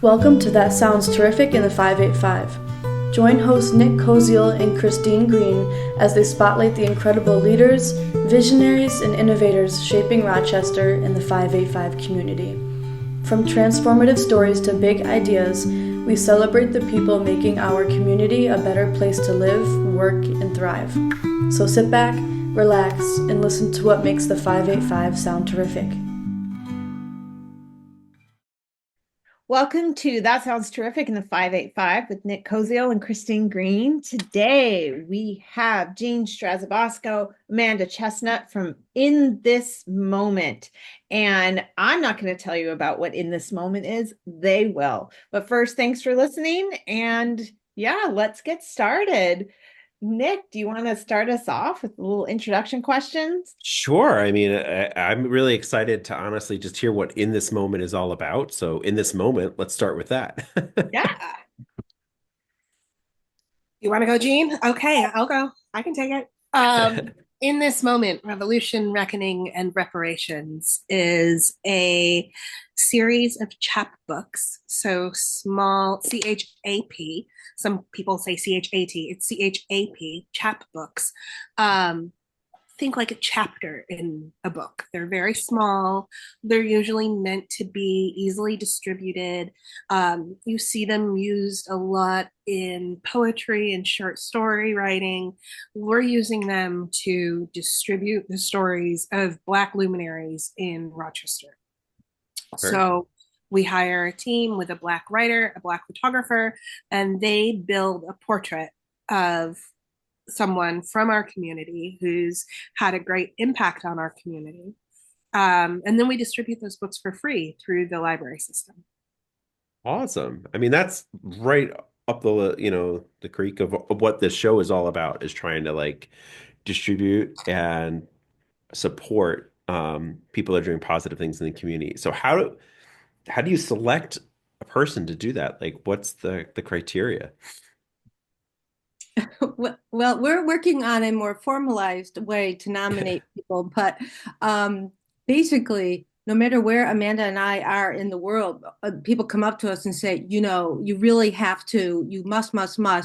Welcome to That Sounds Terrific in the 585. Join hosts Nick Koziel and Christine Green as they spotlight the incredible leaders, visionaries, and innovators shaping Rochester and the 585 community. From transformative stories to big ideas, we celebrate the people making our community a better place to live, work, and thrive. So sit back, relax, and listen to what makes the 585 sound terrific. Welcome to That Sounds Terrific in the 585 with Nick Koziel and Christine Green. Today we have Jeanne Strazzabosco, Amanda Chestnut from In This Moment. And I'm not going to tell you about what In This Moment is. They will. But first, thanks for listening. And yeah, let's get started. Nick, do you want to start us off with a little introduction questions? Sure. I'm really excited to honestly just hear what In This Moment is all about. So, in this moment, let's start with that. Yeah. You want to go, Jeanne? Okay, I'll go. I can take it. In This Moment, Revolution, Reckoning, and Reparations is a series of chapbooks. So small, CHAP. Some people say CHAT. It's CHAP, chapbooks. Think like a chapter in a book. They're very small. They're usually meant to be easily distributed. You see them used a lot in poetry and short story writing. We're using them to distribute the stories of Black luminaries in Rochester. Very So we hire a team with a Black writer, a Black photographer, and they build a portrait of someone from our community who's had a great impact on our community. And then we distribute those books for free through the library system. awesome. That's right up the creek of what this show is all about, is trying to like distribute and support people that are doing positive things in the community. So how do you select a person to do that? Like, what's the criteria? Well, we're working on a more formalized way to nominate people, but basically, no matter where Amanda and I are in the world, people come up to us and say, you really have to, you must,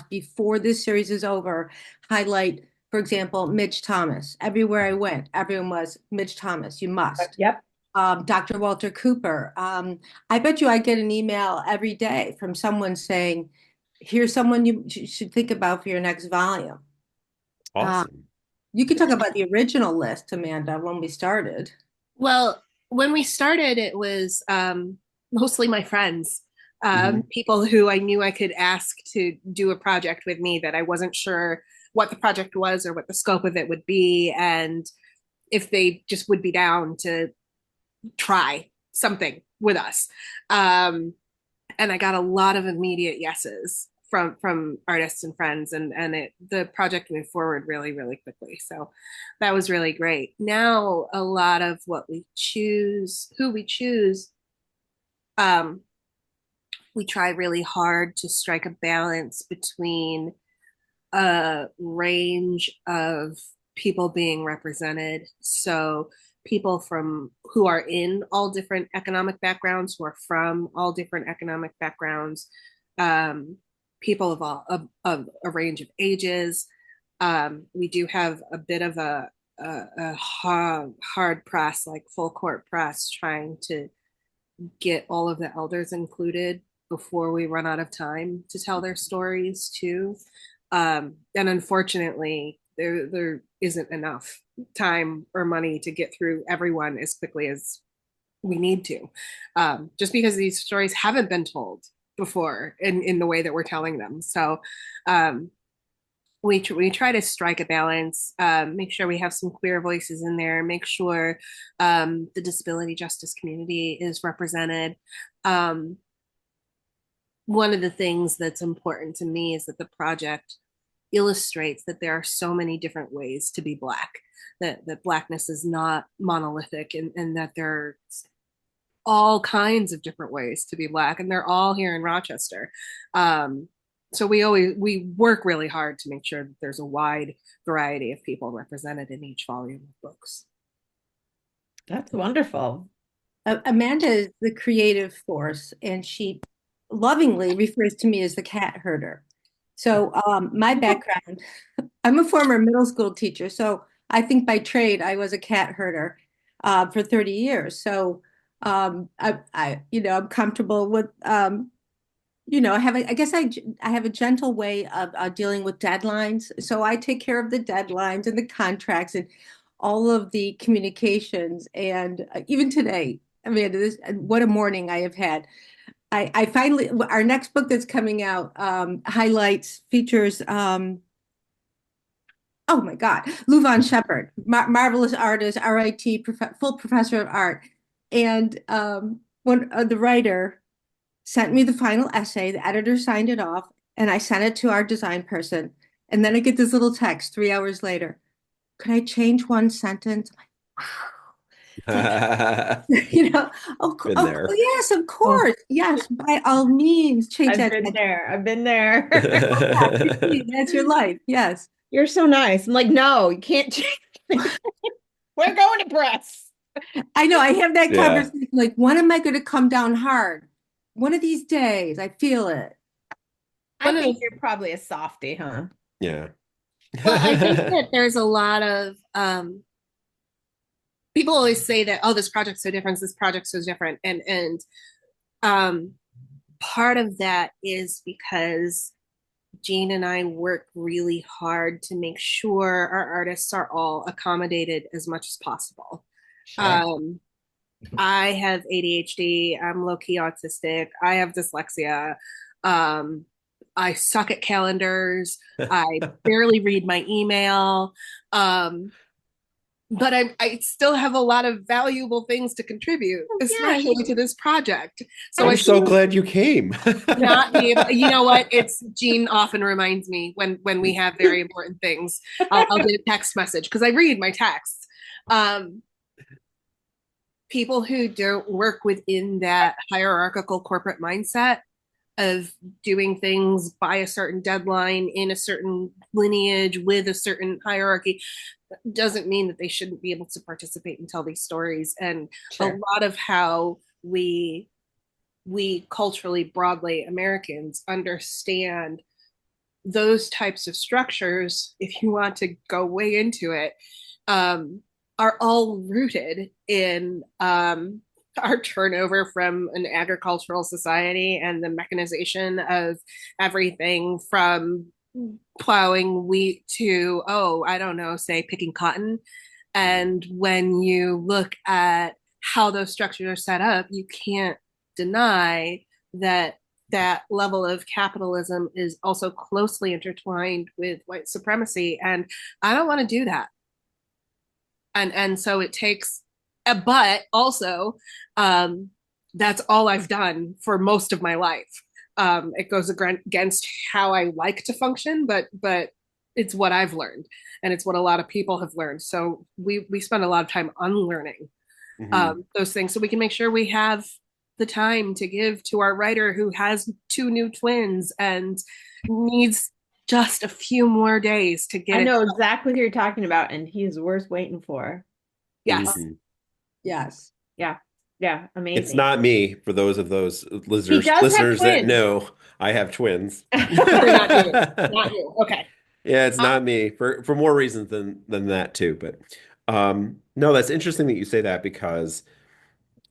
before this series is over, highlight, for example, Midge Thomas. Everywhere I went, everyone was Midge Thomas, you must. Yep. Dr. Walter Cooper. I bet you I get an email every day from someone saying, here's someone you should think about for your next volume. Uh, Awesome. you can talk about the original list, Amanda, when we started. Well, when we started, it was mostly my friends, Mhm. people who I knew I could ask to do a project with me that I wasn't sure what the project was or what the scope of it would be, and if they just would be down to try something with us. And I got a lot of immediate yeses from artists and friends, and the project moved forward really really quickly. So that was really great. Now a lot of what we choose, who we choose, um, we try really hard to strike a balance between a range of people being represented. So people from who are in all different economic backgrounds, who are from all different economic backgrounds, um, people of of a range of ages. We do have a bit of a hard press, like full court press, trying to get all of the elders included before we run out of time to tell their stories too. And unfortunately, there isn't enough time or money to get through everyone as quickly as we need to, just because these stories haven't been told before in the way that we're telling them. So um, we try to strike a balance, make sure we have some queer voices in there, make sure the disability justice community is represented. Um, One of the things that's important to me is that the project illustrates that there are so many different ways to be Black, that Blackness is not monolithic, and that there's all kinds of different ways to be Black, and they're all here in Rochester. So we work really hard to make sure that there's a wide variety of people represented in each volume of books. That's wonderful. Amanda is the creative force, and she lovingly refers to me as the cat herder. So my background, I'm a former middle school teacher. So I think by trade, I was a cat herder for 30 years. So I'm comfortable with, I have a gentle way of dealing with deadlines. So I take care of the deadlines and the contracts and all of the communications. And even today, Amanda, what a morning I have had. I finally, our next book that's coming out features, oh my God, Louvain Shepherd, marvelous artist, RIT, full professor of art. And the writer sent me the final essay, the editor signed it off, and I sent it to our design person. And then I get this little text 3 hours later. Could I change one sentence? You know, yes, of course. Yes, by all means, change that. I've been there. That's your life. Yes. You're so nice. I'm like, no, you can't change. We're going to press. I know. I have that conversation. Like, when am I going to come down hard? One of these days. I feel it. I think you're probably a softie, huh? Yeah. Well, I think that there's a lot of people always say that, oh, this project's so different, this project's so different. And part of that is because Jeanne and I work really hard to make sure our artists are all accommodated as much as possible. Sure. I have ADHD, I'm low-key autistic, I have dyslexia, I suck at calendars, I barely read my email, but I still have a lot of valuable things to contribute, especially to this project. So I'm so glad you came. Not be able, you know what? It's Jeanne often reminds me when we have very important things. I'll get a text message because I read my texts. People who don't work within that hierarchical corporate mindset of doing things by a certain deadline in a certain lineage with a certain hierarchy doesn't mean that they shouldn't be able to participate and tell these stories. And a lot of how we culturally, broadly, Americans understand those types of structures, if you want to go way into it, are all rooted in our turnover from an agricultural society and the mechanization of everything from plowing wheat to, say picking cotton. And when you look at how those structures are set up, you can't deny that that level of capitalism is also closely intertwined with white supremacy. And I don't want to do that. And so it takes, but also, that's all I've done for most of my life. It goes against how I like to function, but it's what I've learned, and it's what a lot of people have learned. So we spend a lot of time unlearning those things, so we can make sure we have the time to give to our writer who has 2 new twins and needs just a few more days to get. I know exactly what you're talking about, and he's worth waiting for. Yes. Yes. Yeah, amazing. It's not me, for those listeners that know, I have twins. Not you. Not you. Okay. Yeah, it's not me for more reasons than that too. But no, that's interesting that you say that, because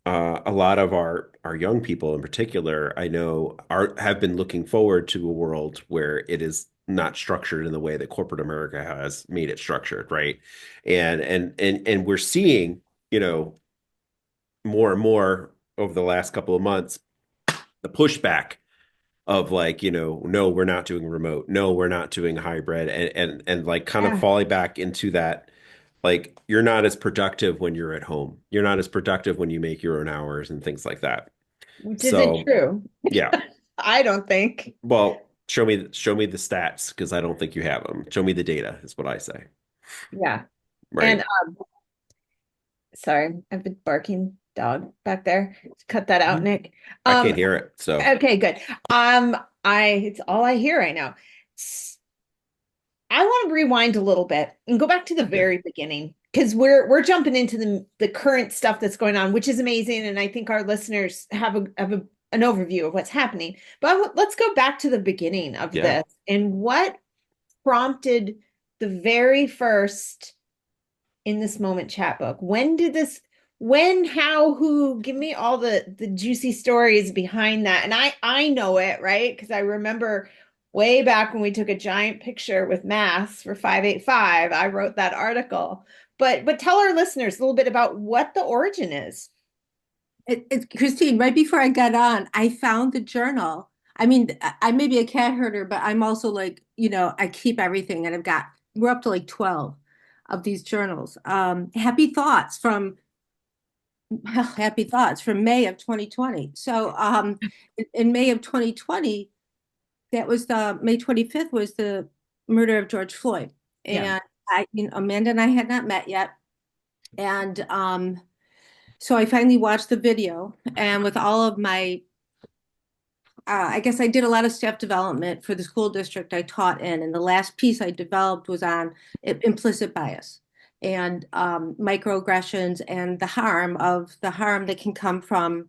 a lot of our young people in particular, I know, have been looking forward to a world where it is not structured in the way that corporate America has made it structured, right? And we're seeing, more and more over the last couple of months, the pushback of like, no, we're not doing remote, no, we're not doing hybrid, and like kind of falling back into that, like, you're not as productive when you're at home, you're not as productive when you make your own hours and things like that. Which isn't true. Yeah. I don't think. Well, show me the stats, because I don't think you have them. Show me the data is what I say. Yeah. Right. And sorry, I've been barking dog back there. Cut that out, Nick. I can't hear it. So okay, good. It's all I hear right now. I want to rewind a little bit and go back to the very beginning, because we're jumping into the current stuff that's going on, which is amazing, and I think our listeners have a an overview of what's happening. But let's go back to the beginning of this and what prompted the very first In This Moment chapbook. When, how, who? Give me all the juicy stories behind that. And I know it, right? Because I remember way back when we took a giant picture with masks for 585, I wrote that article. But tell our listeners a little bit about what the origin is. Christine, right before I got on, I found the journal. I mean, I may be a cat herder, but I'm also like, I keep everything, and we're up to like 12 of these journals. Happy thoughts from May of 2020. So in May of 2020, that was May 25th was the murder of George Floyd. And Amanda and I had not met yet. And so I finally watched the video, and with all of my, I guess I did a lot of staff development for the school district I taught in, and the last piece I developed was on implicit bias and microaggressions and the harm that can come from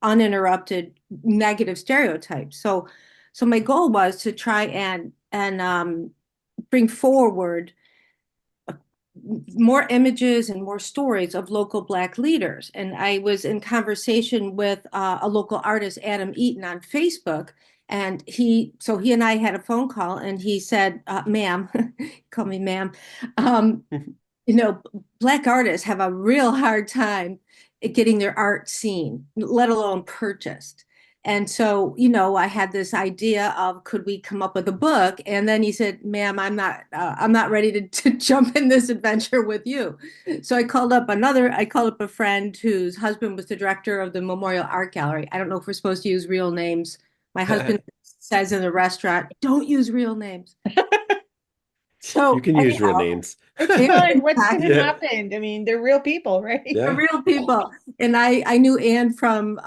uninterrupted negative stereotypes. So my goal was to try and bring forward more images and more stories of local Black leaders. And I was in conversation with a local artist, Adam Eaton, on Facebook. And he and I had a phone call, and he said, ma'am, call me ma'am, Black artists have a real hard time at getting their art seen, let alone purchased. And so, I had this idea of, could we come up with a book? And then he said, ma'am, I'm not ready to jump in this adventure with you. So I called up a friend whose husband was the director of the Memorial Art Gallery. I don't know if we're supposed to use real names. My husband says in the restaurant, don't use real names. So you can use real names. It's fine. What's going to happen? I mean, they're real people, right? Yeah. They're real people. And I knew Anne from,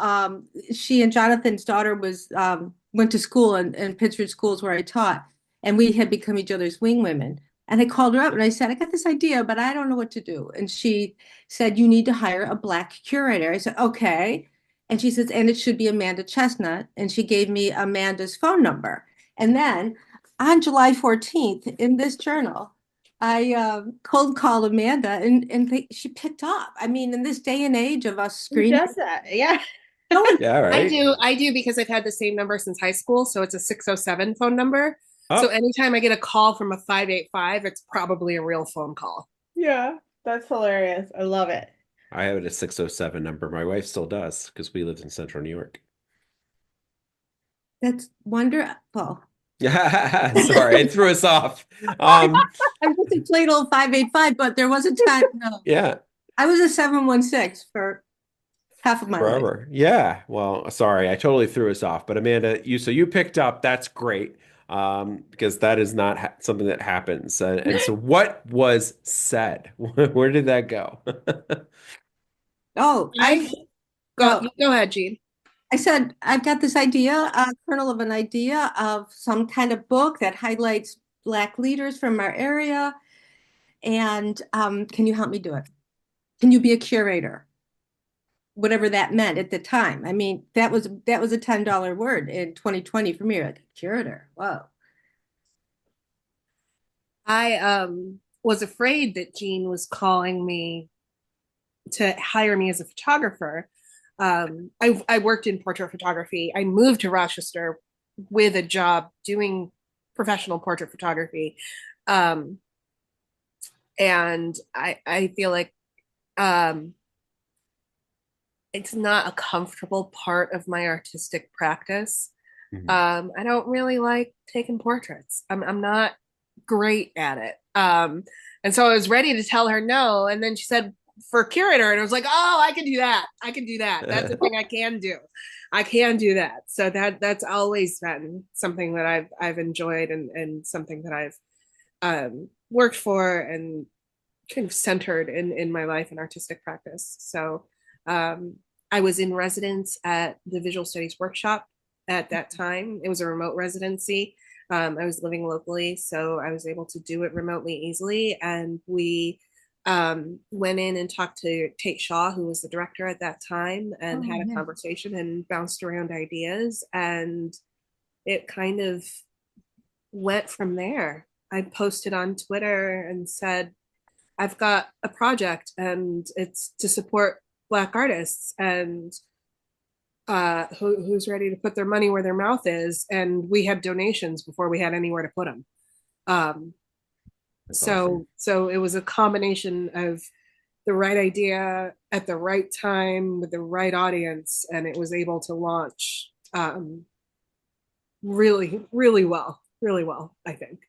she and Jonathan's daughter went to school in Pittsburgh schools where I taught, and we had become each other's wing women. And I called her up and I said, I got this idea, but I don't know what to do. And she said, you need to hire a Black curator. I said, okay. And she says, and it should be Amanda Chestnut. And she gave me Amanda's phone number. And then on July 14th, in this journal, I cold called Amanda, and she picked up. I mean, in this day and age of us screening. Who does that? Yeah. Yeah, right. I do because I've had the same number since high school. So it's a 607 phone number. Oh. So anytime I get a call from a 585, it's probably a real phone call. Yeah, that's hilarious. I love it. I have a 607 number. My wife still does, because we lived in Central New York. That's wonderful. Sorry, I threw us off. I was a plain old 585, but there was a time. No. Yeah. I was a 716 for half of my forever. life. Yeah. Well, sorry, I totally threw us off. But Amanda, you picked up. That's great, because that is not something that happens. And so, what was said? Where did that go? Go ahead, Jeanne. I said, I've got this idea, a kernel of an idea of some kind of book that highlights Black leaders from our area. And can you help me do it? Can you be a curator? Whatever that meant at the time. I mean, that was a $10 word in 2020 for me. Like, a curator. Whoa. I was afraid that Jeanne was calling me to hire me as a photographer. I worked in portrait photography. I moved to Rochester with a job doing professional portrait photography. And I feel like it's not a comfortable part of my artistic practice. Mm-hmm. I don't really like taking portraits. I'm not great at it. And so I was ready to tell her no. And then she said, for curator, and I was like, oh, I can do that. That's a thing I can do. I can do that. So that's always been something that I've enjoyed and something that I've worked for and kind of centered in my life and artistic practice. So I was in residence at the Visual Studies Workshop at that time. It was a remote residency. I was living locally, so I was able to do it remotely easily. And we went in and talked to Tate Shaw, who was the director at that time, and had a yeah. conversation and bounced around ideas. And it kind of went from there. I posted on Twitter and said, I've got a project and it's to support Black artists, and who's ready to put their money where their mouth is. And we had donations before we had anywhere to put them. So it was a combination of the right idea at the right time with the right audience, and it was able to launch really, really well, I think.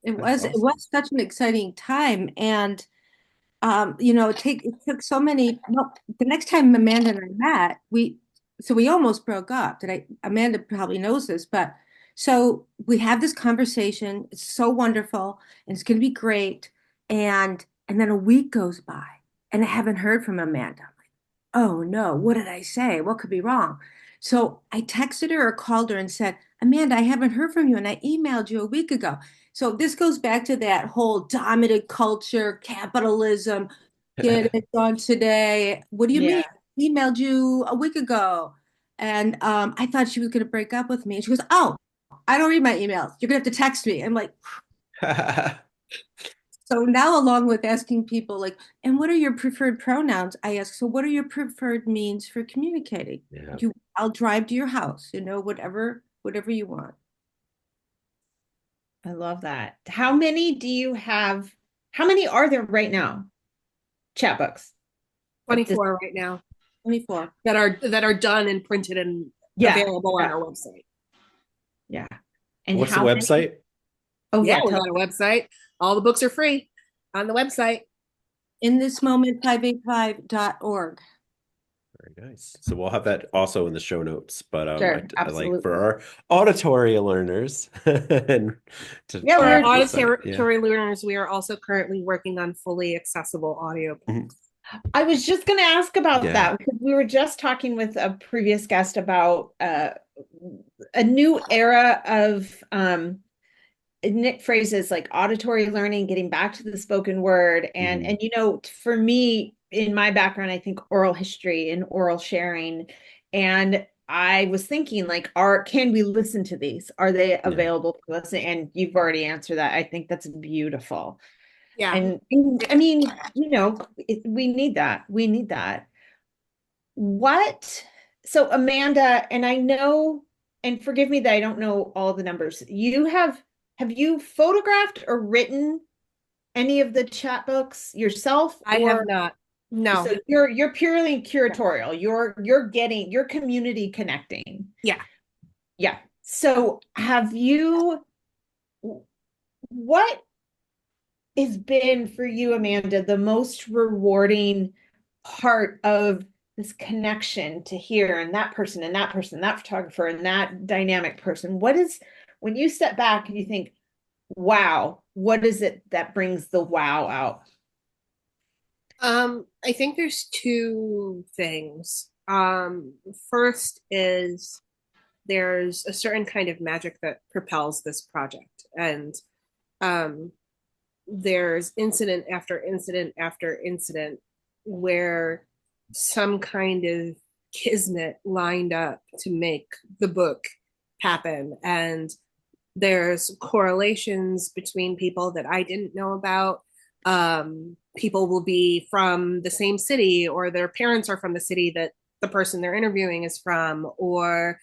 It That's was awesome. such an exciting time, and it took so many. Well, the next time Amanda and I met, we almost broke up. Amanda probably knows this, but so we have this conversation. It's so wonderful, and it's going to be great. And then a week goes by, and I haven't heard from Amanda. I'm like, oh no, what did I say? What could be wrong? So I texted her or called her and said, Amanda, I haven't heard from you, and I emailed you a week ago. So this goes back to that whole dominant culture, capitalism, get it done today. What do you mean? Yeah. I emailed you a week ago. And I thought she was going to break up with me. And she goes, oh, I don't read my emails. You're going to have to text me. I'm like, so now along with asking people like, and what are your preferred pronouns? I ask, so what are your preferred means for communicating? Yeah. I'll drive to your house, whatever you want. I love that. How many do you have? How many are there right now? Chapbooks. 24 right now 24. that are done and printed and Yeah. available on Yeah. our website. Yeah. And What's the how many- website? Oh Yeah, yeah. we got a website. All the books are free on the website. In this moment, 585.org. Very nice. So we'll have that also in the show notes. But Sure, I like absolutely. for our auditory learners and Yeah, For we're our find the site. auditory learners, we are also currently working on fully accessible audio books. I was just going to ask about Yeah. that because we were just talking with a previous guest about a new era of Nick phrases like auditory learning, getting back to the spoken word, and for me, in my background, I think oral history and oral sharing, and I was thinking like, can we listen to these? Are they available to listen? And you've already answered that. I think that's beautiful. Yeah. And I mean, we need that. We need that. So Amanda, and I know, and forgive me that I don't know all the numbers. Have you photographed or written any of the chapbooks yourself? I have not. No. So you're purely curatorial. You're community connecting. Yeah. Yeah. So what has been for you, Amanda, the most rewarding part of this connection to here and that person and that person, that photographer and that dynamic person? When you step back and you think, wow, what is it that brings the wow out? I think there's two things. First is there's a certain kind of magic that propels this project, and there's incident after incident after incident where some kind of kismet lined up to make the book happen, and there's correlations between people that I didn't know about. People will be from the same city, or their parents are from the city that the person they're interviewing is from, or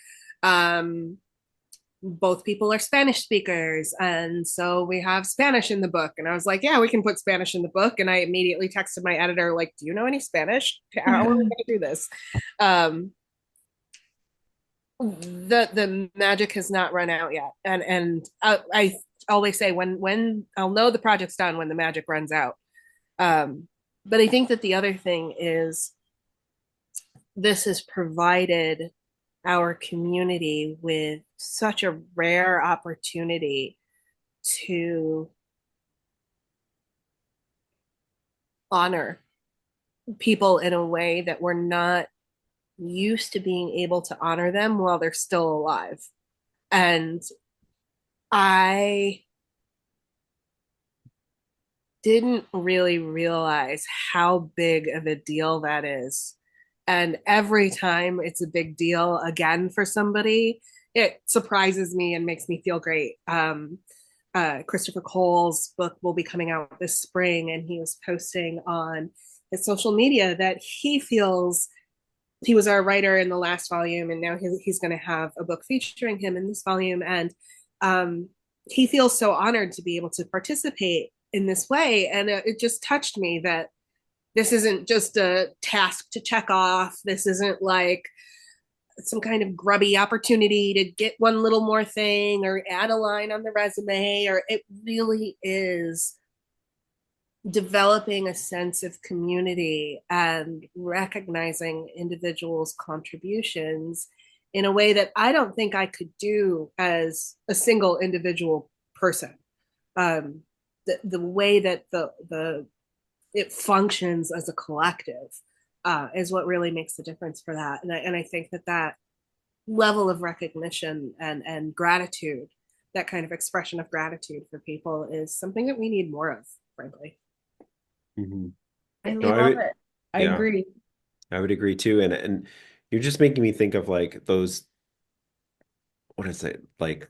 both people are Spanish speakers, and so we have Spanish in the book. And I was like, yeah, we can put Spanish in the book. And I immediately texted my editor, like, do you know any Spanish? How are we going to do this? The magic has not run out yet, and I always say when I'll know the project's done when the magic runs out. But I think that the other thing is this has provided our community with such a rare opportunity to honor people in a way that we're not used to being able to honor them while they're still alive. And I didn't really realize how big of a deal that is. And every time it's a big deal again for somebody, it surprises me and makes me feel great. Christopher Cole's book will be coming out this spring, and he was posting on his social media that he feels he was our writer in the last volume, and now he's going to have a book featuring him in this volume. And he feels so honored to be able to participate in this way. And it just touched me that this isn't just a task to check off. This isn't like some kind of grubby opportunity to get one little more thing or add a line on the resume, or it really is developing a sense of community and recognizing individuals' contributions in a way that I don't think I could do as a single individual person. The way that it functions as a collective is what really makes the difference for that. And I think that level of recognition and gratitude, that kind of expression of gratitude for people, is something that we need more of, frankly. Mm-hmm. I No, love it. I yeah, agree. I would agree too. And you're just making me think of like those, what is it, like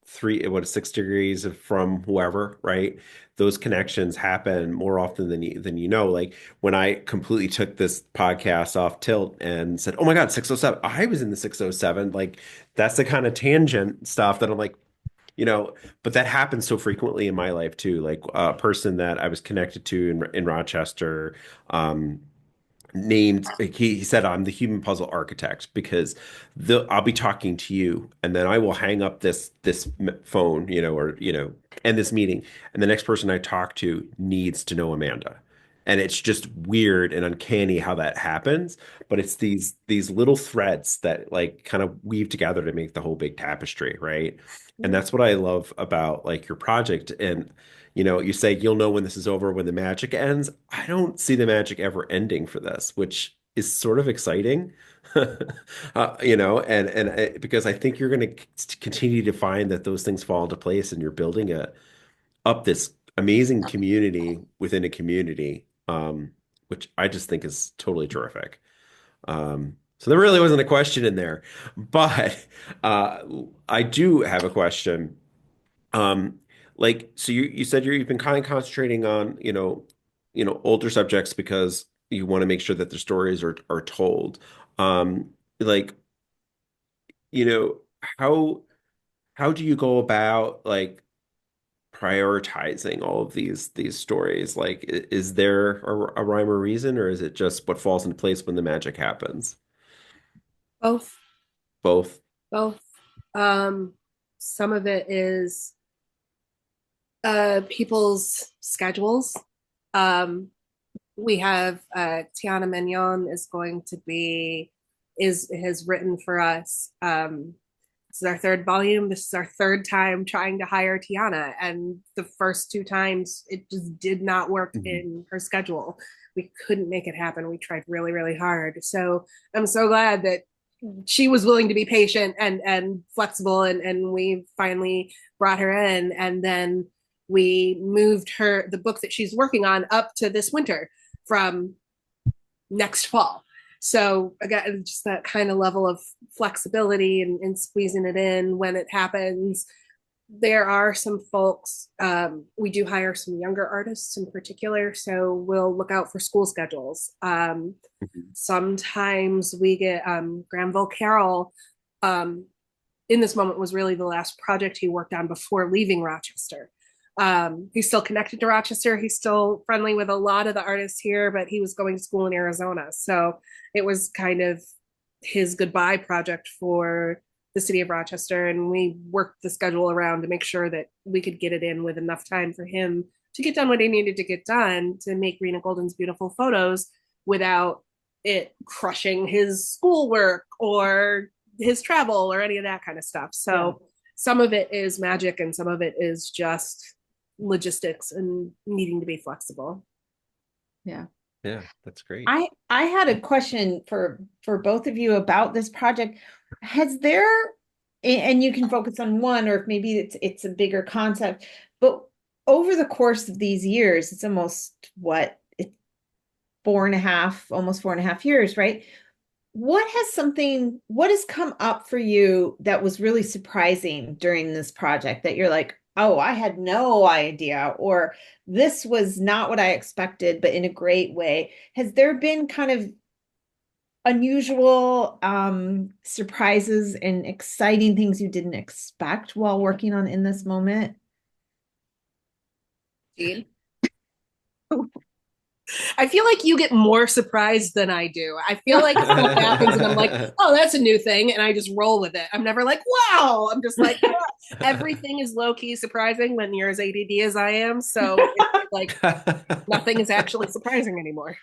6 degrees from whoever, right? Those connections happen more often than you know. Like when I completely took this podcast off tilt and said, "Oh my God, 607." I was in the 607. Like that's the kind of tangent stuff that I'm like, but that happens so frequently in my life too. Like a person that I was connected to in Rochester, named he said I'm the human puzzle architect because I'll be talking to you and then I will hang up this phone, or end this meeting, and the next person I talk to needs to know Amanda. And it's just weird and uncanny how that happens, but it's these little threads that like kind of weave together to make the whole big tapestry, right? And that's what I love about like your project. And you say you'll know when this is over, when the magic ends. I don't see the magic ever ending for this, which is sort of exciting. Because I think you're going to continue to find that those things fall into place and you're building up this amazing community within a community, which I just think is totally terrific. So there really wasn't a question in there, but I do have a question. Um, so you said you've been kind of concentrating on, older subjects because you want to make sure that the stories are told. Like, you know, how how do you go about like prioritizing all of these stories? Like, is there a rhyme or reason, or is it just what falls into place when the magic happens? Both. Both. Both. Some of it is people's schedules. Um, we have Tiana Mignon is going to be has written for us. This is our third volume. This is our third time trying to hire Tiana, and the first two times it just did not work Mhm. in her schedule. We couldn't make it happen. We tried really, really hard. So I'm so glad that she was willing to be patient and flexible, and we finally brought her in, and then we moved the book that she's working on up to this winter from next fall. So again, just that kind of level of flexibility and squeezing it in when it happens. There are some folks, we do hire some younger artists in particular, so we'll look out for school schedules. Sometimes we get Granville Carroll, in this moment was really the last project he worked on before leaving Rochester. He's still connected to Rochester. He's still friendly with a lot of the artists here, but he was going to school in Arizona. So it was kind of his goodbye project for the city of Rochester. And we worked the schedule around to make sure that we could get it in with enough time for him to get done what he needed to get done to make Rena Golden's beautiful photos without it crushing his schoolwork or his travel or any of that kind of stuff. So some of it is magic and some of it is just logistics and needing to be flexible. Yeah. Yeah, that's great. I had a question for both of you about this project. Has there, and you can focus on one, or if maybe it's a bigger concept, but over the course of these years, it's almost what, 4.5, almost 4.5 years, right? What has come up for you that was really surprising during this project that you're like, oh, I had no idea, or this was not what I expected, but in a great way? Has there been kind of unusual surprises and exciting things you didn't expect while working on In This Moment? Jean? I feel like you get more surprised than I do. I feel like stuff happens and I'm like, oh, that's a new thing. And I just roll with it. I'm never like, wow. I'm just like, everything is low key surprising when you're as ADD as I am. So it's like nothing is actually surprising anymore.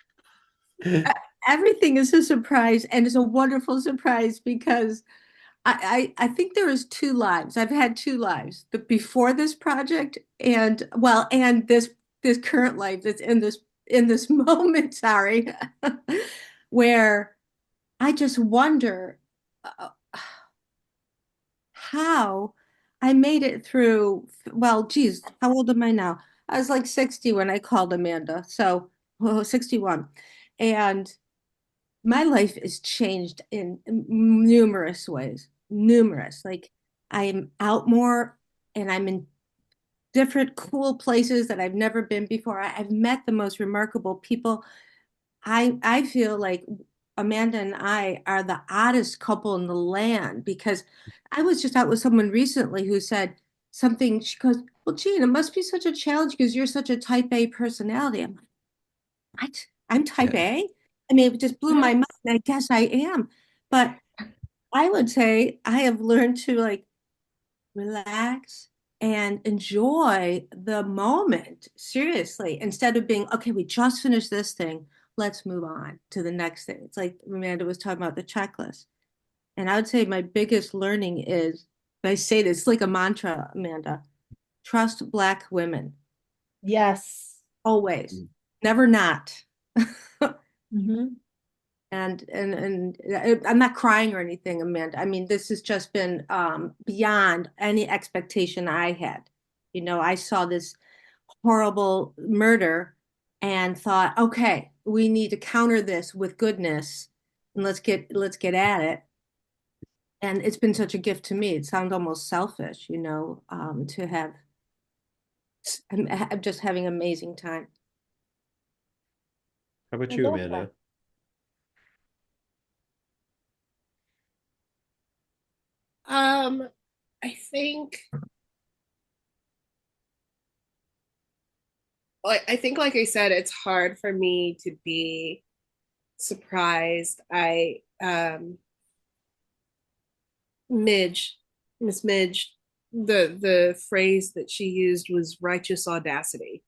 Everything is a surprise, and it's a wonderful surprise because I think there is two lives. I've had two lives, the before this project and this current life that's in this moment, sorry, where I just wonder how I made it through. Well, geez, how old am I now? I was like 60 when I called Amanda, so 61. And my life is changed in numerous ways, numerous. Like I'm out more and I'm in different cool places that I've never been before. I've met the most remarkable people. I feel like Amanda and I are the oddest couple in the land because I was just out with someone recently who said something. She goes, "Well, Jean, it must be such a challenge because you're such a type A personality." I'm like, "What? I'm type A?" I mean, it just blew my mind. I guess I am. But I would say I have learned to like relax and enjoy the moment, seriously, instead of being, okay, we just finished this thing. Let's move on to the next thing. It's like Amanda was talking about the checklist. And I would say my biggest learning is, I say this like a mantra, Amanda, trust Black women. Yes. Always. Never not. Mm-hmm. And I'm not crying or anything, Amanda. I mean, this has just been beyond any expectation I had. You know, I saw this horrible murder and thought, okay, we need to counter this with goodness and let's get at it. And it's been such a gift to me. It sounds almost selfish, you know, to have. I'm just having an amazing time. How about I you, love Amanda? I think like I said, it's hard for me to be surprised. Midge, Miss Midge, the phrase that she used was righteous audacity.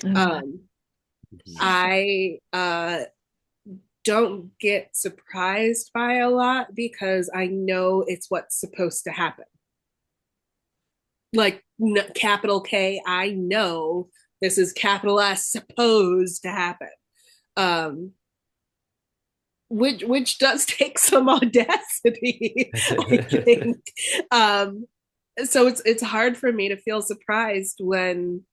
Um, I don't get surprised by a lot because I know it's what's supposed to happen. Like capital K, I know this is capital S supposed to happen. Um, which does take some audacity, I think. So it's hard for me to feel surprised when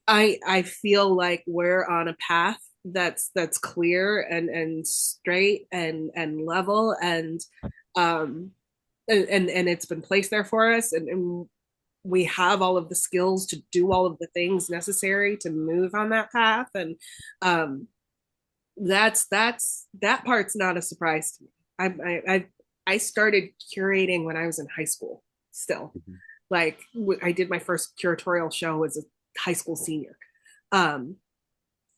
I feel like we're on a path that's clear and straight and level um and it's been placed there for us and we have all of the skills to do all of the things necessary to move on that path and that part's not a surprise to me. I started curating when I was in high school still. Like I did my first curatorial show as a high school senior.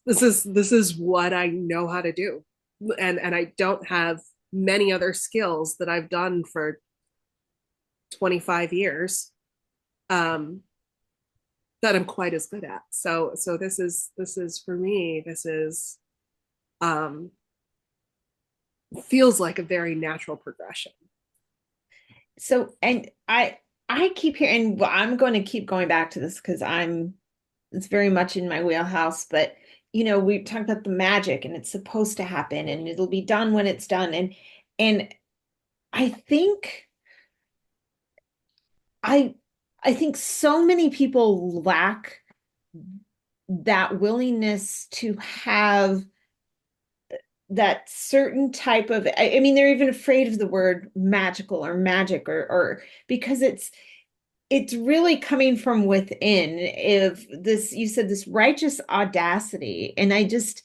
This is what I know how to do. And I don't have many other skills that I've done for 25 years that I'm quite as good at. So this is for me, this is feels like a very natural progression. So, and I keep hearing, well, I'm going to keep going back to this because it's very much in my wheelhouse, but you know, we talked about the magic and it's supposed to happen and it'll be done when it's done. And I think I think so many people lack that willingness to have that certain type of, I mean, they're even afraid of the word magical or magic or because it's really coming from within. If this, you said this righteous audacity, and I just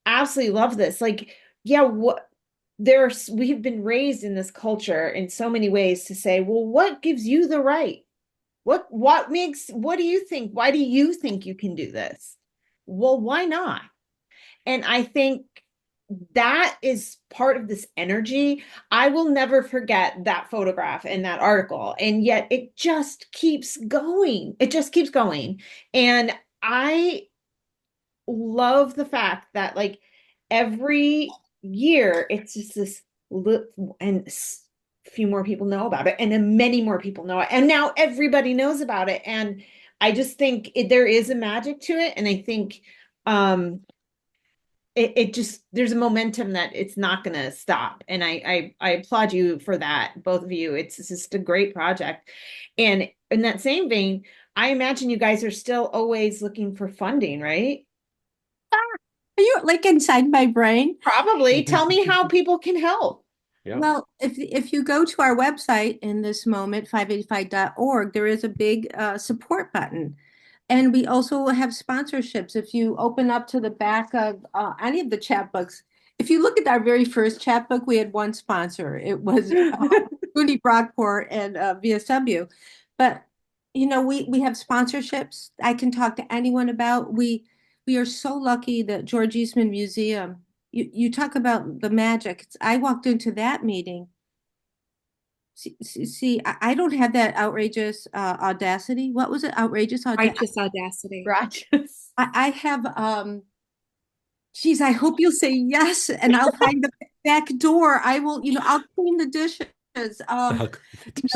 absolutely love this. Like, yeah, we have been raised in this culture in so many ways to say, well, what gives you the right? What do you think? Why do you think you can do this? Well, why not? And I think that is part of this energy. I will never forget that photograph and that article. And yet it just keeps going. It just keeps going. And I love the fact that like every year it's just this and a few more people know about it and then many more people know it and now everybody knows about it, and I just think there is a magic to it, and I think it just, there's a momentum that it's not going to stop, and I applaud you for that, both of you. It's just a great project. And in that same vein, I imagine you guys are still always looking for funding, right? Are you like inside my brain? Probably. Tell me how people can help. Yeah. Well, if you go to our website in this moment, 585.org, there is a big support button. And we also have sponsorships. If you open up to the back of any of the chapbooks, if you look at our very first chapbook, we had one sponsor. It was Rudy Brockport and VSW. But you know, we have sponsorships I can talk to anyone about. We are so lucky that George Eastman Museum, you talk about the magic. I walked into that meeting. See, I don't have that outrageous audacity. What was it? Outrageous audacity. Righteous audacity. Righteous. I have geez, I hope you'll say yes, and I'll find the back door. I will, I'll clean the dishes. That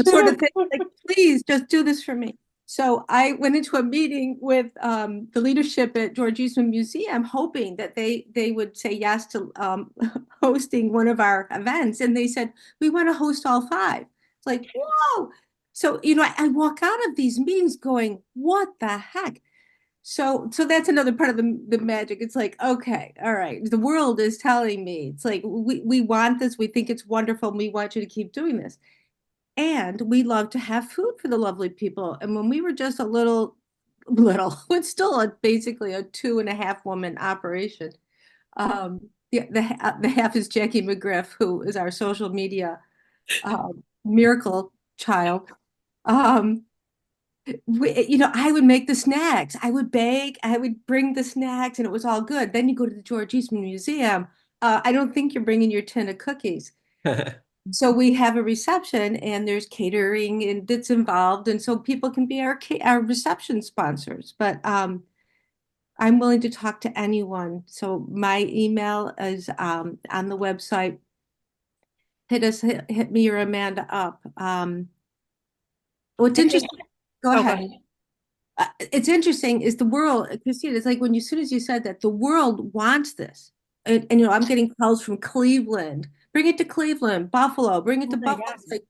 sort of thing. Like, please just do this for me. So I went into a meeting with the leadership at George Eastman Museum, hoping that they would say yes to hosting one of our events. And they said, we want to host all five. It's like, whoa. So, I walk out of these meetings going, what the heck? So that's another part of the magic. It's like, okay, all right, the world is telling me. It's like, we want this, we think it's wonderful, and we want you to keep doing this. And we love to have food for the lovely people. And when we were just a little, it's still basically a 2.5 woman operation. The half is Jackie McGriff, who is our social media miracle child. I would make the snacks. I would bake. I would bring the snacks, and it was all good. Then you go to the George Eastman Museum. I don't think you're bringing your tin of cookies. So we have a reception, and there's catering and that's involved, and so people can be our reception sponsors. But I'm willing to talk to anyone. So my email is on the website. Hit me or Amanda up. What's interesting? Go ahead. It's interesting is the world, Christine, it's like as soon as you said that, the world wants this. And I'm getting calls from Cleveland. Bring it to Cleveland, Buffalo, bring it to Buffalo. It's like,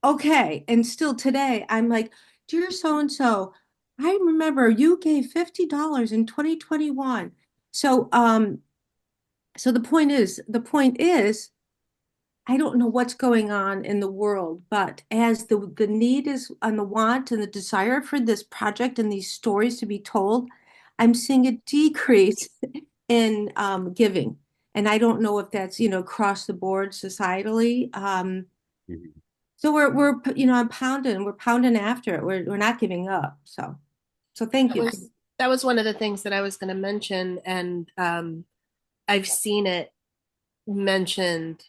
okay. And still today, I'm like, dear so-and-so, I remember you gave $50 in 2021. So so the point is, I don't know what's going on in the world, but as the need is and the want and the desire for this project and these stories to be told, I'm seeing a decrease in giving. And I don't know if that's, across the board societally. So we're I'm we're pounding after it. We're not giving up. So thank you. That was one of the things that I was going to mention, and I've seen it mentioned.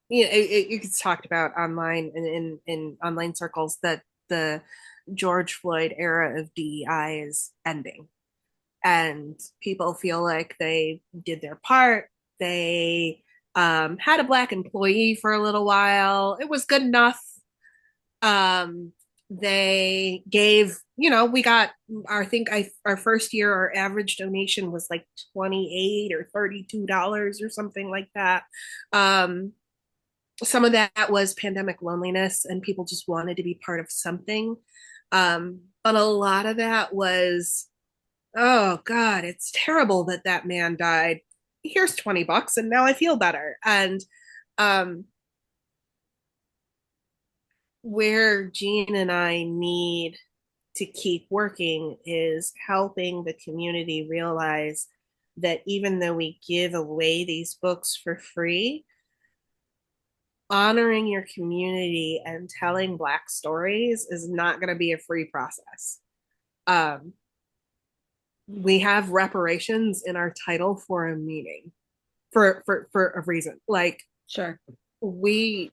It's talked about online and in online circles that the George Floyd era of DEI is ending, and people feel like they did their part. They had a Black employee for a little while. It was good enough. They gave, we got our first year, our average donation was like $28 or $32 or something like that. Some of that was pandemic loneliness, and people just wanted to be part of something. But a lot of that was, oh God, it's terrible that that man died. Here's $20 and now I feel better. And um, where Jeanne and I need to keep working is helping the community realize that even though we give away these books for free, honoring your community and telling Black stories is not going to be a free process. Um, we have reparations in our title for a meaning, for a reason. Like, Sure. we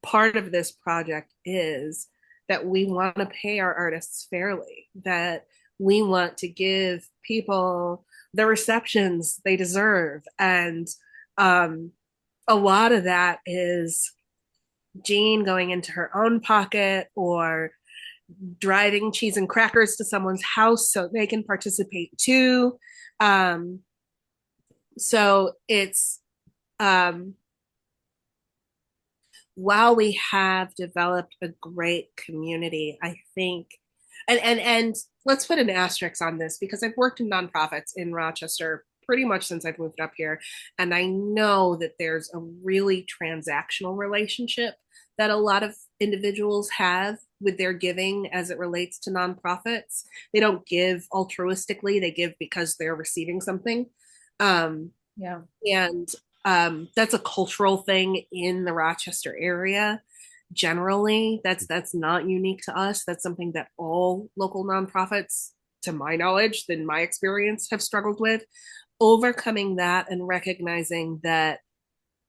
part of this project is that we want to pay our artists fairly, that we want to give people the receptions they deserve. And a lot of that is Jeanne going into her own pocket or driving cheese and crackers to someone's house so they can participate too. Um, so it's while we have developed a great community, I think, and let's put an asterisk on this because I've worked in nonprofits in Rochester pretty much since I've moved up here, and I know that there's a really transactional relationship that a lot of individuals have with their giving as it relates to nonprofits. They don't give altruistically; they give because they're receiving something. Yeah. And that's a cultural thing in the Rochester area. Generally, that's not unique to us. That's something that all local nonprofits, to my knowledge, in my experience, have struggled with. Overcoming that and recognizing that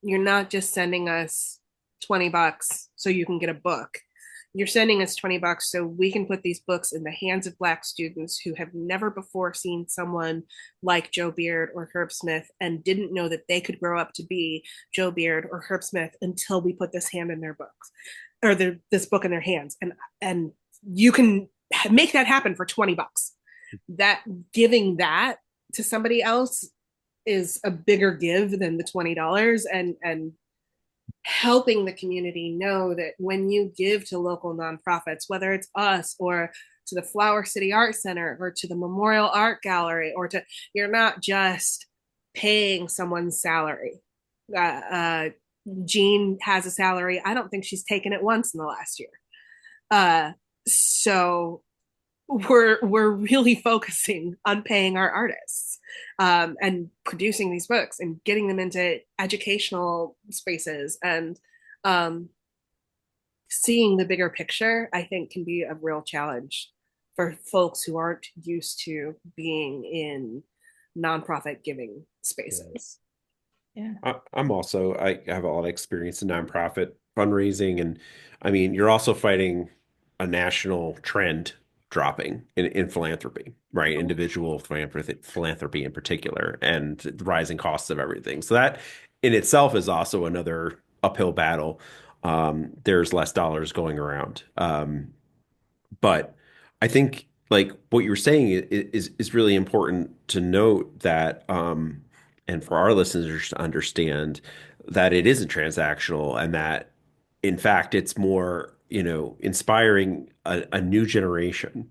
you're not just sending us $20 so you can get a book. You're sending us $20 so we can put these books in the hands of Black students who have never before seen someone like Joe Beard or Herb Smith and didn't know that they could grow up to be Joe Beard or Herb Smith until we put this hand in their books or this book in their hands. And you can make that happen for $20. That giving that to somebody else is a bigger give than the $20, and helping the community know that when you give to local nonprofits, whether it's us or to the Flower City Art Center or to the Memorial Art Gallery, or to, you're not just paying someone's salary. Jeanne has a salary. I don't think she's taken it once in the last year. So we're really focusing on paying our artists and producing these books and getting them into educational spaces, and seeing the bigger picture, I think, can be a real challenge for folks who aren't used to being in nonprofit giving spaces. Yeah. I have a lot of experience in nonprofit fundraising, and I mean, you're also fighting a national trend dropping in philanthropy, right? Individual philanthropy in particular, and the rising costs of everything. So that in itself is also another uphill battle. There's less dollars going around. But I think like what you're saying is really important to note that and for our listeners to understand that it isn't transactional, and that in fact it's more, inspiring a new generation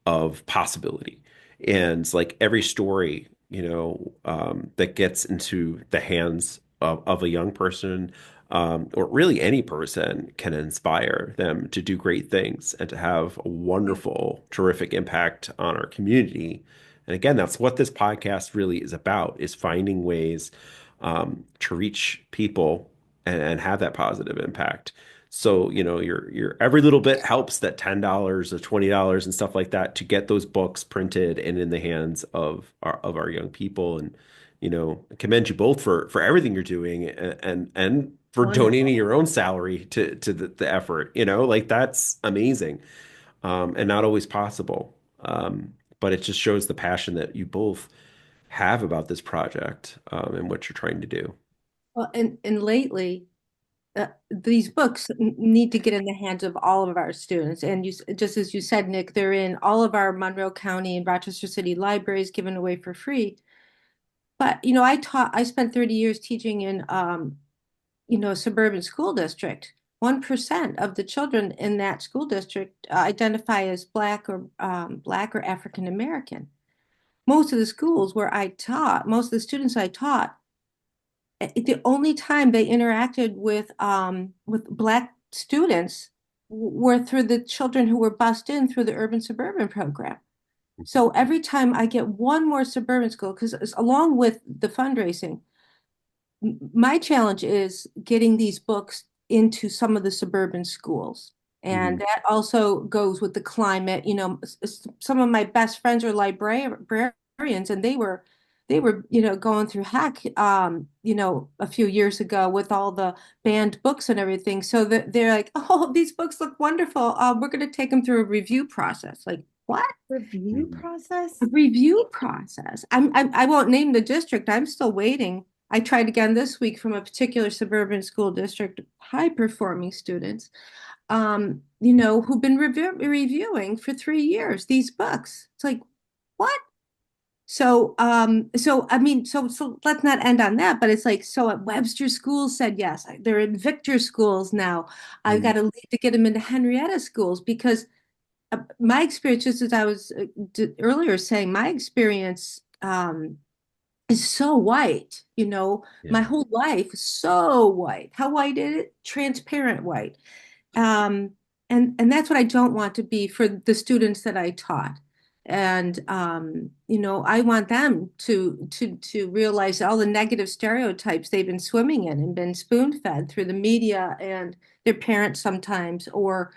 of possibility. And like every story, that gets into the hands of a young person, or really any person, can inspire them to do great things and to have a wonderful, terrific impact on our community. And again, that's what this podcast really is about, is finding ways to reach people and have that positive impact. So, your every little bit helps, that $10 or $20 and stuff like that, to get those books printed and in the hands of our young people. And, I commend you both for everything you're doing, and for Wonderful. donating your own salary to the effort. Like that's amazing. And not always possible. But it just shows the passion that you both have about this project, and what you're trying to do. Well, and lately, these books need to get in the hands of all of our students. And just as you said, Nick, they're in all of our Monroe County and Rochester City libraries, given away for free. But, I spent 30 years teaching in, a suburban school district. 1% of the children in that school district identify as Black or African American. Most of the schools where I taught, most of the students I taught, the only time they interacted with Black students were through the children who were bused in through the urban suburban program. So every time I get one more suburban school, because along with the fundraising, my challenge is getting these books into some of the suburban schools. And that also goes with the climate. You know, some of my best friends are librarians, and they were, going through heck, a few years ago with all the banned books and everything. So that they're like, oh, these books look wonderful. We're going to take them through a review process. Like, what? Review process? A review process. I won't name the district. I'm still waiting. I tried again this week from a particular suburban school district, high performing students, who've been reviewing for 3 years these books. It's like, what? So let's not end on that, but it's like, so at Webster schools said yes. They're in Victor schools now. I've got to leave to get them into Henrietta schools because my experience, just as I was earlier saying, my experience is so white, my whole life is so white. How white is it? Transparent white. And that's what I don't want to be for the students that I taught. And I want them to realize all the negative stereotypes they've been swimming in and been spoon-fed through the media and their parents sometimes, or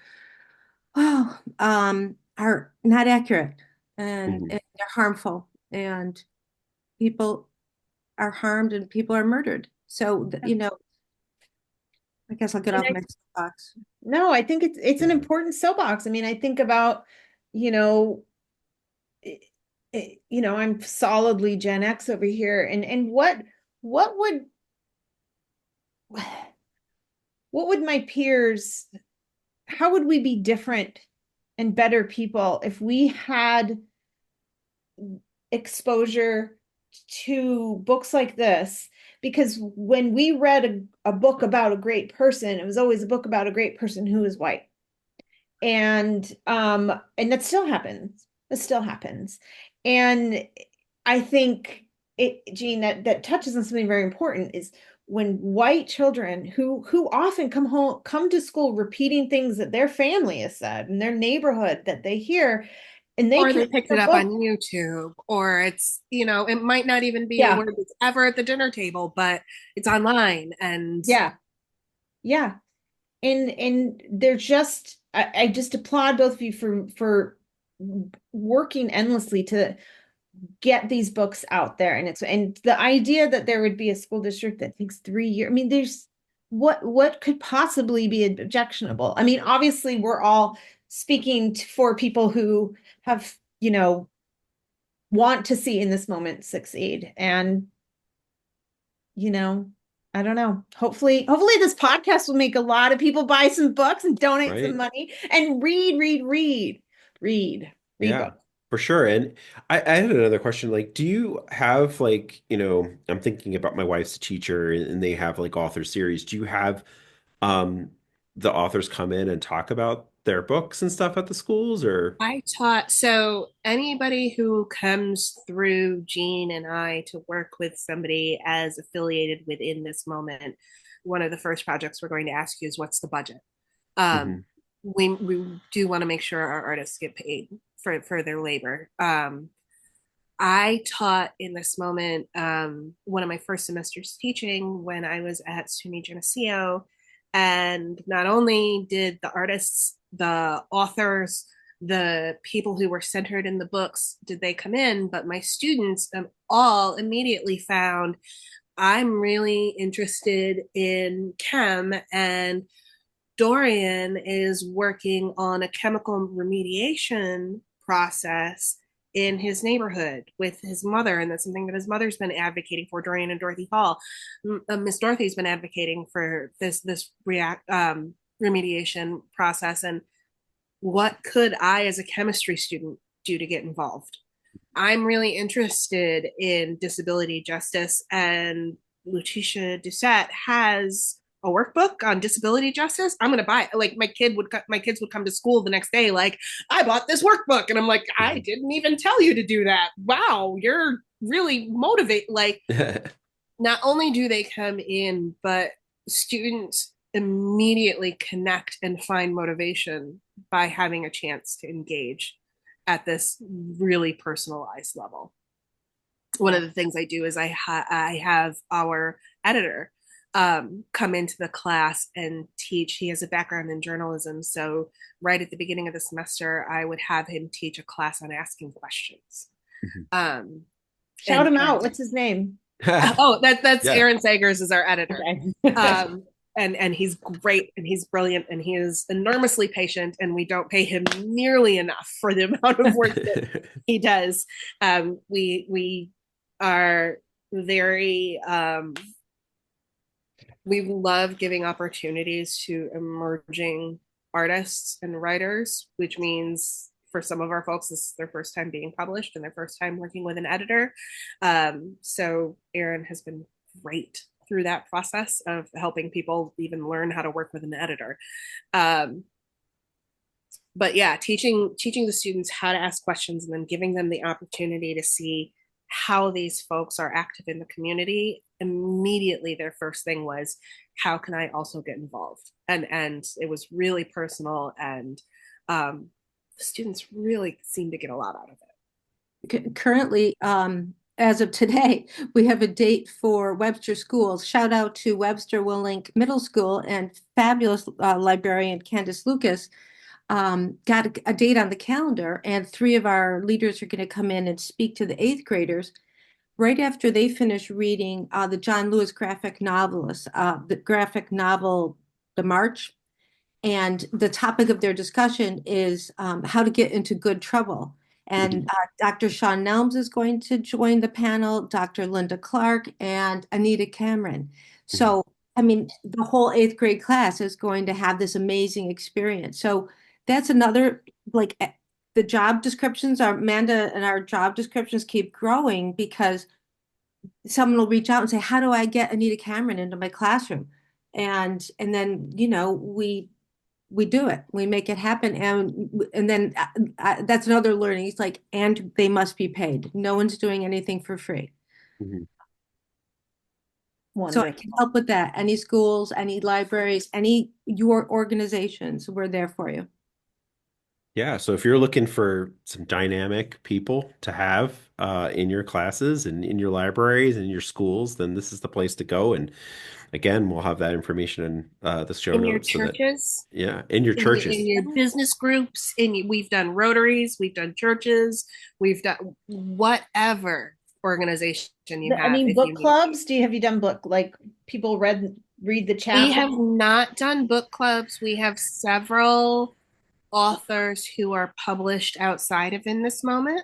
are not accurate and they're harmful, and people are harmed and people are murdered. So, I guess I'll get off my soapbox. No, I think it's an important soapbox. I mean, I think about, I'm solidly Gen X over here, and what would my peers, how would we be different and better people if we had exposure to books like this? Because when we read a book about a great person, it was always a book about a great person who is white. And that still happens. It still happens. And I think Jeanne, that touches on something very important, is when white children who often come to school repeating things that their family has said in their neighborhood that they hear, and they picked it up on YouTube, or it's, it might not even be a word that's ever at the dinner table, but it's online. And and they're just, I just applaud both of you for working endlessly to get these books out there. And the idea that there would be a school district that takes 3 years, I mean, there's what could possibly be objectionable? I mean, obviously we're all speaking for people who have, want to see in this moment succeed. And, I don't know. Hopefully this podcast will make a lot of people buy some books and donate some money and read books. For sure. And I had another question. Like, do you have I'm thinking about my wife's a teacher and they have like author series. Do you have the authors come in and talk about their books and stuff at the schools? Or so anybody who comes through Jeanne and I to work with somebody as affiliated within this moment, one of the first projects we're going to ask you is, what's the budget? We do want to make sure our artists get paid for their labor. I taught in this moment one of my first semesters teaching when I was at SUNY Geneseo, and not only did the artists, the authors, the people who were centered in the books, did they come in, but my students all immediately found, I'm really interested in chem, and Dorian is working on a chemical remediation process in his neighborhood with his mother, and that's something that his mother's been advocating for. Dorian and Dorothy Hall, Miss Dorothy's been advocating for this remediation process. And what could I, as a chemistry student, do to get involved? I'm really interested in disability justice, and Lutetia Doucette has a workbook on disability justice, I'm going to buy it. Like my kids would come to school the next day, like, I bought this workbook. And I'm like, I didn't even tell you to do that. Wow, you're really motivated. Like, not only do they come in, but students immediately connect and find motivation by having a chance to engage at this really personalized level. One of the things I do is I have our editor come into the class and teach. He has a background in journalism, so right at the beginning of the semester, I would have him teach a class on asking questions. Shout him out. What's his name? That's Yeah. Aaron Sagers is our editor. Okay. And he's great and he's brilliant and he is enormously patient, and we don't pay him nearly enough for the amount of work that he does. We are very we love giving opportunities to emerging artists and writers, which means for some of our folks, this is their first time being published and their first time working with an editor. So Aaron has been great through that process of helping people even learn how to work with an editor. But yeah, teaching the students how to ask questions and then giving them the opportunity to see how these folks are active in the community. Immediately, their first thing was, how can I also get involved? And it was really personal, and the students really seem to get a lot out of it. Currently, as of today, we have a date for Webster schools. Shout out to Webster Willink Middle School and fabulous librarian Candace Lucas. Got a date on the calendar, and 3 of our leaders are going to come in and speak to the 8th graders right after they finish reading the John Lewis graphic novelist, the graphic novel, The March. And the topic of their discussion is how to get into good trouble. And Dr. Sean Nelms is going to join the panel, Dr. Linda Clark, and Anita Cameron. So, I mean, the whole 8th grade class is going to have this amazing experience. So that's another, like, the job descriptions, Amanda and our job descriptions keep growing because someone will reach out and say, how do I get Anita Cameron into my classroom? And then, you know, we do it, we make it happen. And then that's another learning. It's like, and they must be paid. No one's doing anything for free. So I can help with that. Any schools, any libraries, any your organizations, we're there for you. Yeah, so if you're looking for some dynamic people to have in your classes and in your libraries and in your schools, then this is the place to go. And again, we'll have that information in the show notes. In your churches. In your churches. In your business groups. We've done Rotaries, we've done churches, we've done whatever organization you have. I mean, book clubs. Have you done book, like people read the chapter? We have not done book clubs. We have several authors who are published outside of In This Moment.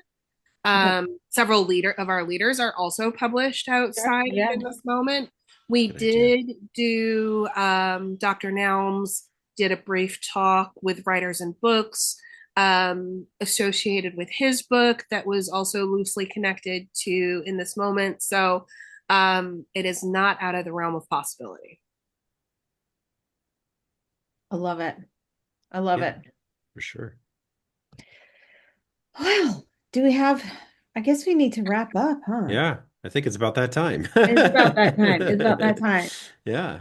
Several of our leaders are also published outside of In This Moment. We did do Dr. Nelms did a brief talk with Writers and Books associated with his book that was also loosely connected to In This Moment. So it is not out of the realm of possibility. I love it. I love it. For sure. Well, I guess we need to wrap up, huh? Yeah, I think it's about that time. It's about that time. Yeah.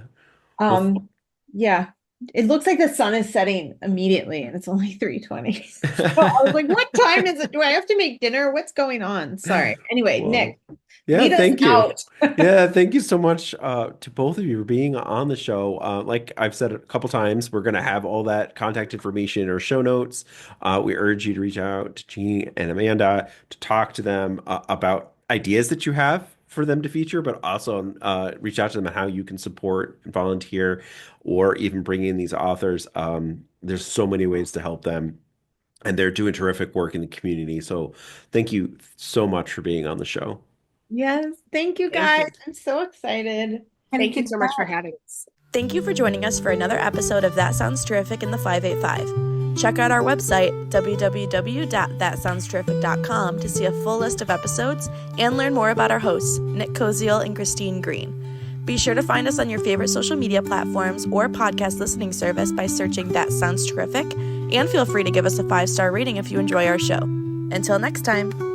Yeah. It looks like the sun is setting immediately and it's only 3:20. So I was like, what time is it? Do I have to make dinner? What's going on? Sorry. Anyway, Well, Nick. Yeah, thank you. Out. Yeah, thank you so much to both of you for being on the show. Like I've said a couple times, we're going to have all that contact information in our show notes. We urge you to reach out to Jeanne and Amanda to talk to them about ideas that you have for them to feature, but also reach out to them on how you can support and volunteer or even bring in these authors. There's so many ways to help them, and they're doing terrific work in the community. So thank you so much for being on the show. Yes. Thank you, guys. I'm so excited. Thank you so much for having us. Thank you for joining us for another episode of That Sounds Terrific in the 585. Check out our website, www.thatsoundsterrific.com, to see a full list of episodes and learn more about our hosts, Nick Koziel and Christine Green. Be sure to find us on your favorite social media platforms or podcast listening service by searching That Sounds Terrific, and feel free to give us a 5-star rating if you enjoy our show. Until next time.